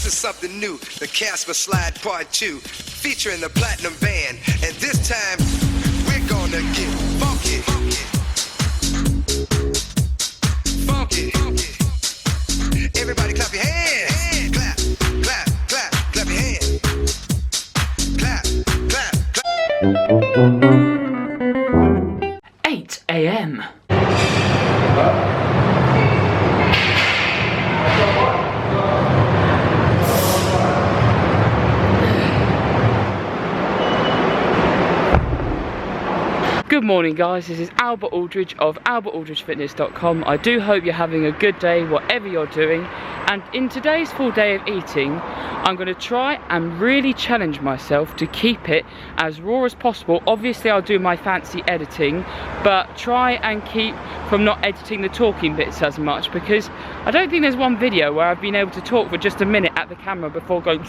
This is something new, the Casper Slide Part 2, featuring the Platinum Band. And this time, we're gonna get funky. Funky. Everybody clap your hands. Clap, clap, clap, clap your hands. Clap, clap, clap. 8 a.m. Good morning guys, this is Albert Aldridge of albertaldridgefitness.com. I do hope you're having a good day whatever you're doing, and in today's full day of eating I'm going to try and really challenge myself to keep it as raw as possible. Obviously I'll do my fancy editing, but try and keep from not editing the talking bits as much, because I don't think there's one video where I've been able to talk for just a minute at the camera before going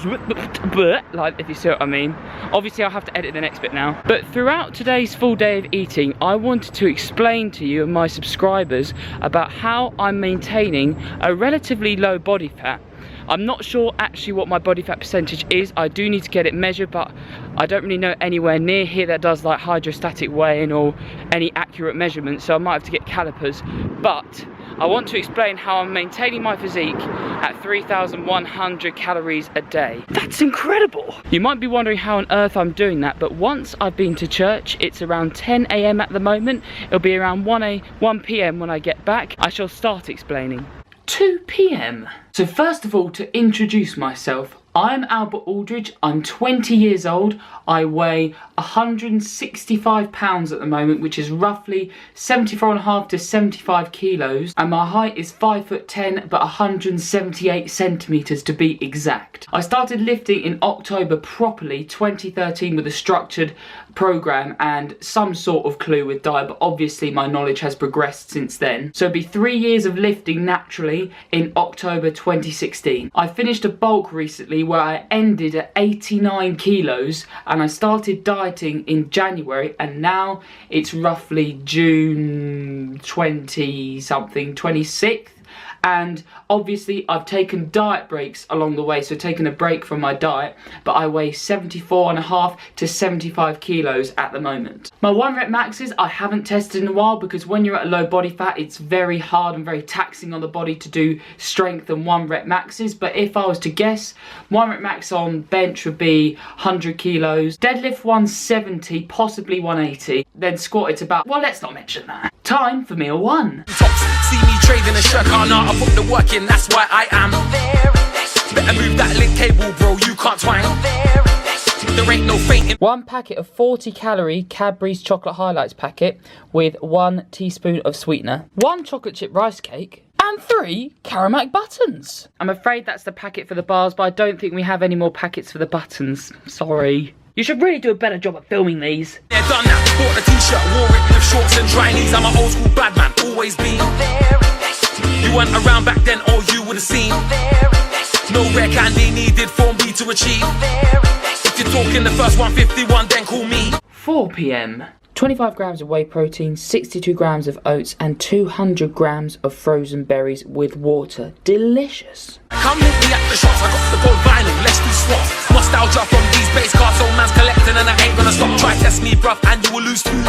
like, if you see what I mean. Obviously I'll have to edit the next bit now. But throughout today's full day of eating, I wanted to explain to you and my subscribers about how I'm maintaining a relatively low body fat. I'm not sure actually what my body fat percentage is. I do need to get it measured, but I don't really know anywhere near here that does like hydrostatic weighing or any accurate measurements, so I might have to get calipers. But I want to explain how I'm maintaining my physique at 3,100 calories a day. That's incredible! You might be wondering how on earth I'm doing that, but once I've been to church, it's around 10 a.m. at the moment. It'll be around 1 p.m. when I get back. I shall start explaining. 2 p.m. So first of all, to introduce myself, I'm Albert Aldridge, I'm 20 years old, I weigh 165 pounds at the moment, which is roughly 74.5 to 75 kilos, and my height is 5'10", but 178 centimetres to be exact. I started lifting in October properly, 2013, with a structured program and some sort of clue with diet, but obviously my knowledge has progressed since then. So it'll be 3 years of lifting naturally in October 2016. I finished a bulk recently where I ended at 89 kilos, and I started dieting in January, and now it's roughly June 20 something, 26th. And obviously I've taken diet breaks along the way, so taken a break from my diet, but I weigh 74.5 to 75 kilos at the moment. My 1 rep maxes I haven't tested in a while, because when you're at a low body fat it's very hard and very taxing on the body to do strength and 1 rep maxes. But if I was to guess, 1 rep max on bench would be 100 kilos, deadlift 170, possibly 180, then squat it's about, well, let's not mention that. Time for meal 1. See me trading a shirt, I put the work in, that's why I am better move that link cable, bro, you can't twang. There ain't no fainting. 1 packet of 40 calorie Cadbury's chocolate highlights packet with 1 teaspoon of sweetener, 1 chocolate chip rice cake, and 3 Caramac buttons. I'm afraid that's the packet for the bars, but I don't think we have any more packets for the buttons. Sorry. You should really do a better job at filming these. Yeah, done that. Bought a t-shirt, wore it with shorts and dry knees. I'm an old school bad man, always been. You weren't around back then, all you would have seen. No rare candy needed for me to achieve. If you're talking the first 151, then call me. 4 p.m. 25 grams of whey protein, 62 grams of oats, and 200 grams of frozen berries with water. Delicious. Come hit me at the shops, I got the gold vinyl, let's do swaps. Nostalgia from these base cards, old man's collecting and I ain't gonna stop. Try test me, bruv, and you will lose too.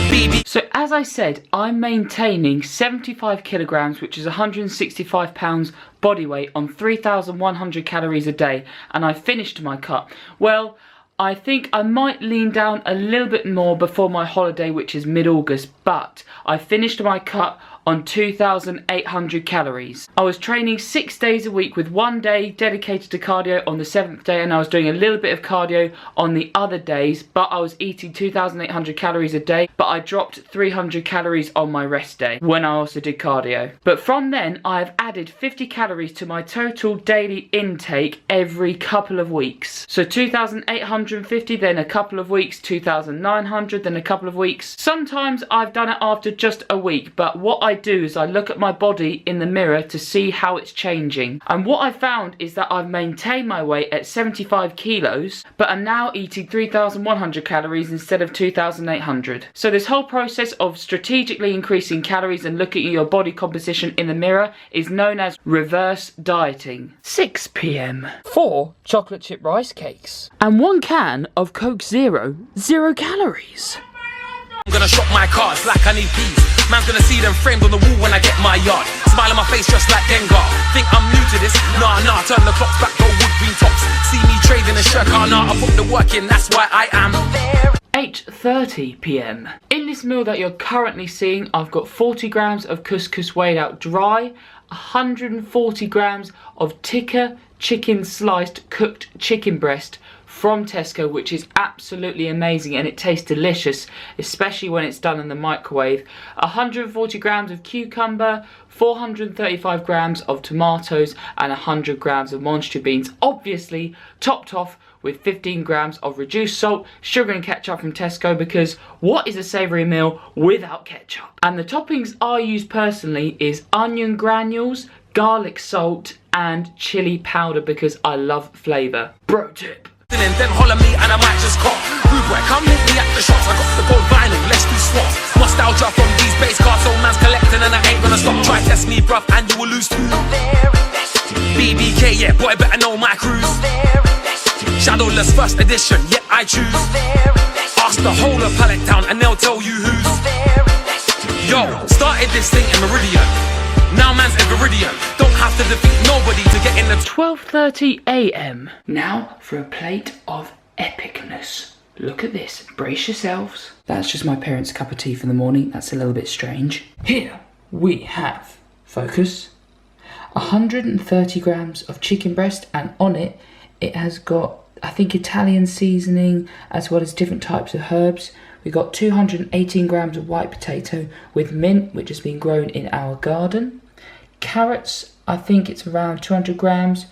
BB. So as I said, I'm maintaining 75 kilograms, which is 165 pounds body weight on 3,100 calories a day, and I finished my cut. Well, I think I might lean down a little bit more before my holiday, which is mid-August, but I finished my cut on 2,800 calories. I was training 6 days a week with 1 day dedicated to cardio on the 7th day, and I was doing a little bit of cardio on the other days, but I was eating 2,800 calories a day, but I dropped 300 calories on my rest day when I also did cardio. But from then, I've added 50 calories to my total daily intake every couple of weeks. So 2,850, then a couple of weeks, 2,900, then a couple of weeks. Sometimes I've done it after just a week, but what I I do is I look at my body in the mirror to see how it's changing. And what I found is that I've maintained my weight at 75 kilos, but I'm now eating 3,100 calories instead of 2,800. So this whole process of strategically increasing calories and looking at your body composition in the mirror is known as reverse dieting. 6 p.m. 4 chocolate chip rice cakes. And 1 can of Coke Zero, 0 calories. I'm gonna shop my cars like I need peas. Man's gonna see them framed on the wall when I get my yard. Smile on my face just like Dengar. Think I'm new to this? Nah, turn the clocks back, go wood green tops. See me trading a shirt, nah, I put the work in, that's why I am there. 8:30 p.m. In this meal that you're currently seeing, I've got 40 grams of couscous weighed out dry, 140 grams of tikka chicken sliced cooked chicken breast from Tesco, which is absolutely amazing and it tastes delicious, especially when it's done in the microwave. 140 grams of cucumber, 435 grams of tomatoes and 100 grams of monster beans, obviously topped off with 15 grams of reduced salt, sugar and ketchup from Tesco, because what is a savoury meal without ketchup? And the toppings I use personally is onion granules, garlic salt and chili powder because I love flavour. Bro tip. Then holler me and I might just cop. Rude boy, come meet me at the shops. I got the gold vinyl, let's do swaps. Nostalgia from these bass cards, old man's collecting and I ain't gonna stop. Try test me, bruv, and you will lose too. BBK, yeah, boy, better know my cruise. Shadowless first edition, yeah, I choose. Ask the whole of Pallet Town and they'll tell you who's. Yo, started this thing in Meridian. Now man's in Viridian. Don't have to defeat nobody to get in the 12:30 a.m. Now for a plate of epicness. Look at this, brace yourselves. That's just my parents' cup of tea for the morning. That's a little bit strange. Here we have, focus, 130 grams of chicken breast, and on it, it has got, I think, Italian seasoning as well as different types of herbs. We got 218 grams of white potato with mint, which has been grown in our garden. Carrots, I think it's around 200 grams.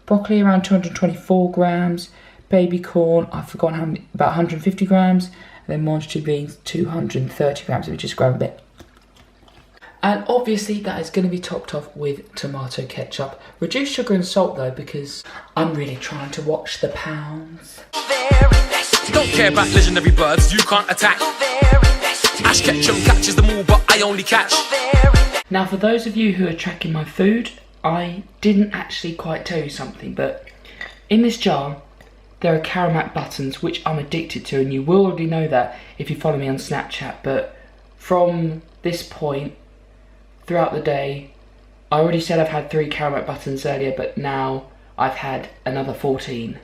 Broccoli around 224 grams. Baby corn, I've forgotten how many, about 150 grams. And then monster beans, 230 grams. Let me just grab a bit. And obviously that is going to be topped off with tomato ketchup. Reduced sugar and salt though, because I'm really trying to watch the pounds. Don't care about legendary birds, you can't attack. Ash Ketchum catches them all, but I only catch. Now for those of you who are tracking my food, I didn't actually quite tell you something, but in this jar there are Karamak buttons, which I'm addicted to, and you will already know that if you follow me on Snapchat. But from this point throughout the day, I already said I've had 3 Karamak buttons earlier, but now I've had another 14.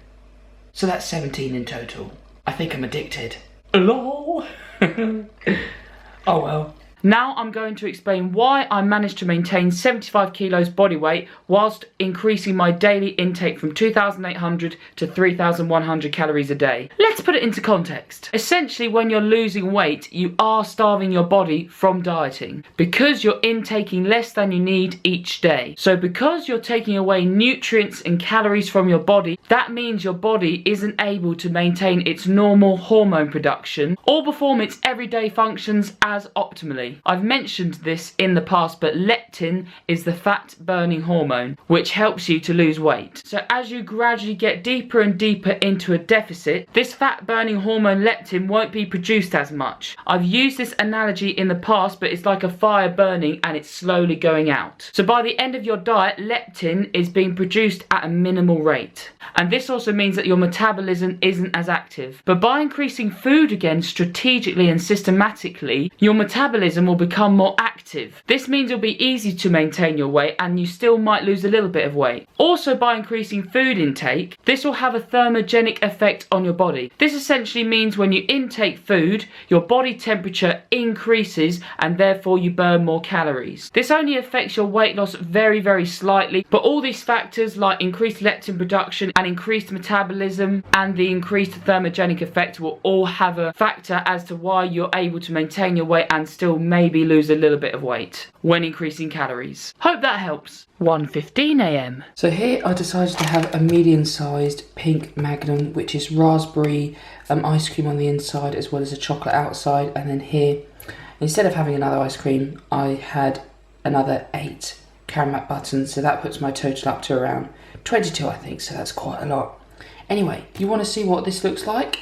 So that's 17 in total. I think I'm addicted. LOL. Oh well. Now I'm going to explain why I managed to maintain 75 kilos body weight whilst increasing my daily intake from 2,800 to 3,100 calories a day. Let's put it into context. Essentially, when you're losing weight, you are starving your body from dieting because you're intaking less than you need each day. So because you're taking away nutrients and calories from your body, that means your body isn't able to maintain its normal hormone production or perform its everyday functions as optimally. I've mentioned this in the past, but leptin is the fat burning hormone which helps you to lose weight. So as you gradually get deeper and deeper into a deficit, this fat burning hormone leptin won't be produced as much. I've used this analogy in the past, but it's like a fire burning and it's slowly going out. So by the end of your diet, leptin is being produced at a minimal rate. And this also means that your metabolism isn't as active. But by increasing food again strategically and systematically, your metabolism will become more active. This means it'll be easy to maintain your weight and you still might lose a little bit of weight. Also, by increasing food intake, this will have a thermogenic effect on your body. This essentially means when you intake food, your body temperature increases and therefore you burn more calories. This only affects your weight loss very, very slightly, but all these factors like increased leptin production and increased metabolism and the increased thermogenic effect will all have a factor as to why you're able to maintain your weight and still maybe lose a little bit of weight when increasing calories. Hope that helps. 1:15 a.m. So here I decided to have a medium-sized pink Magnum, which is raspberry ice cream on the inside as well as a chocolate outside. And then here, instead of having another ice cream, I had another 8 camera mat buttons, so that puts my total up to around 22 I think, so that's quite a lot. Anyway, you want to see what this looks like?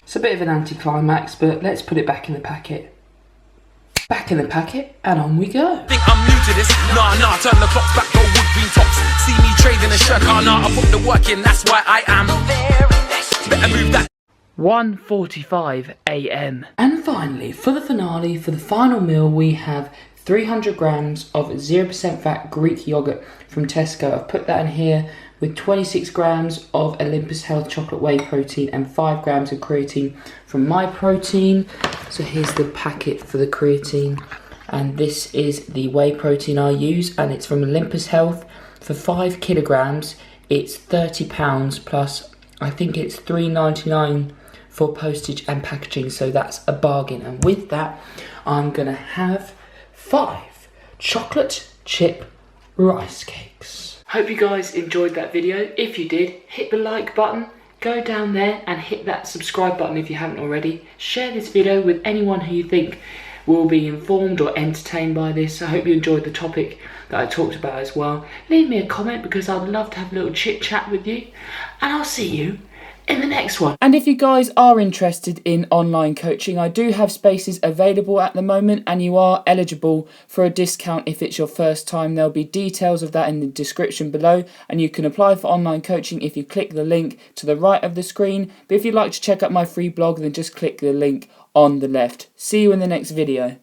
It's a bit of an anticlimax, but let's put it back in the packet. Back in the packet, and on we go. Think I'm new to this? Nah, turn the clocks back, go wood green tops. See me trading a shirt, nah, I put the work in, that's why I am very best. Better move that. 1:45 AM. And finally, for the finale, for the final meal, we have 300 grams of 0% fat Greek yogurt from Tesco. I've put that in here with 26 grams of Olympus Health chocolate whey protein and 5 grams of creatine from My Protein. So here's the packet for the creatine, and this is the whey protein I use, and it's from Olympus Health. For 5 kilograms, it's £30 plus I think it's $3.99 for postage and packaging, so that's a bargain. And with that, I'm gonna have 5 chocolate chip rice cakes. Hope you guys enjoyed that video. If you did, hit the like button, go down there and hit that subscribe button if you haven't already. Share this video with anyone who you think will be informed or entertained by this. I hope you enjoyed the topic that I talked about as well. Leave me a comment because I'd love to have a little chit chat with you, and I'll see you in the next one. And if you guys are interested in online coaching, I do have spaces available at the moment, and you are eligible for a discount if it's your first time. There'll be details of that in the description below, and you can apply for online coaching if you click the link to the right of the screen. But if you'd like to check out my free blog, then just click the link on the left. See you in the next video.